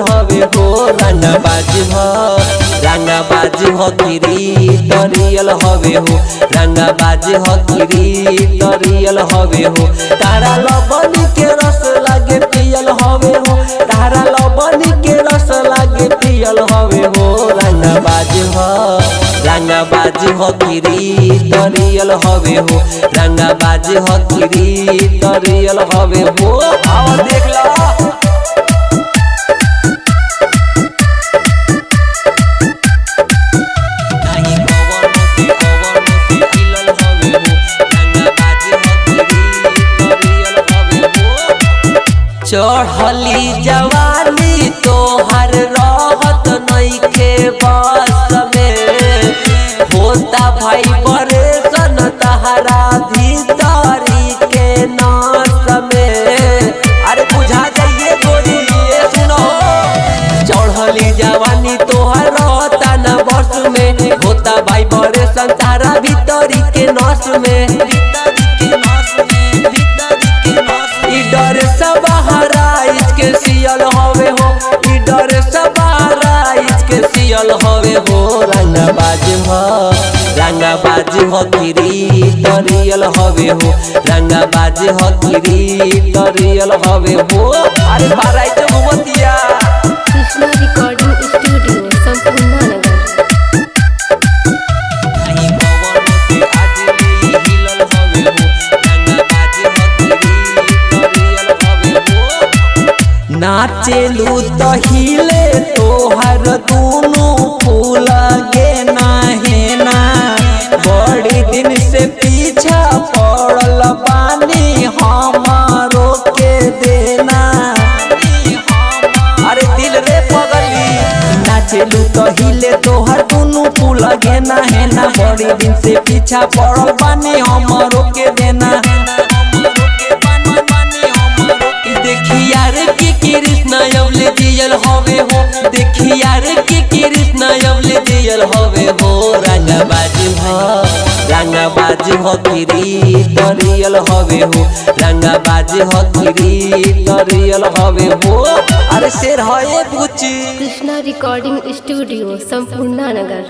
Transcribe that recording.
हवे हो रंगाबाज हो किरी तरियल हवे हो रंगाबाज हो किरी तरियल हवे हो तारा लबनी के रस लागे पियल हवे हो तारा लबनी के रस लागे पियल हवे हो रंगाबाज हो किरी तरियल हवे हो रंगाबाज हो किरी तरियल हवे हो आओ देख ला चढ़ली जवानी तोहर रहत नइखे बस में होता भाई परेशान तहरा भीतरी के नस में अरे बुझा जाइए गोरी सुनो चढ़ली जवानी तोहर रहता न बस में होता भाई परेशान तहरा भीतरी के नस में डर सब इसके सियल हवे हो डर सबारा इसके सियल हवे हो रंगाबाज हो किरी तरियल हवे हो रंगाबाज हो किरी तरियल हवे हो अरे बाराई तो घुमतिया कृष्णा रिकॉर्डिंग स्टूडियो संपूर्ण नगर नाचेलू तो हिले तोहर दोनों फूल गे ना बड़ी दिन से पीछा पड़ल पानी हमारो के देना अरे दिल रे पगली नाचेलू तो हिले तोहर दोनों फूल गे ना बड़ी दिन से पीछा पड़ल पानी हमारो के देना देखिया रे के कृष्णा अवले दियल हवे हो देखिया रे के कृष्णा अवले दियल हवे हो रंगाबाज हो किरी तरियल हवे हो रंगाबाज हो किरी तरियल हवे हो अरे शेर है बुच्ची कृष्णा रिकॉर्डिंग स्टूडियो संपूर्ण नगर।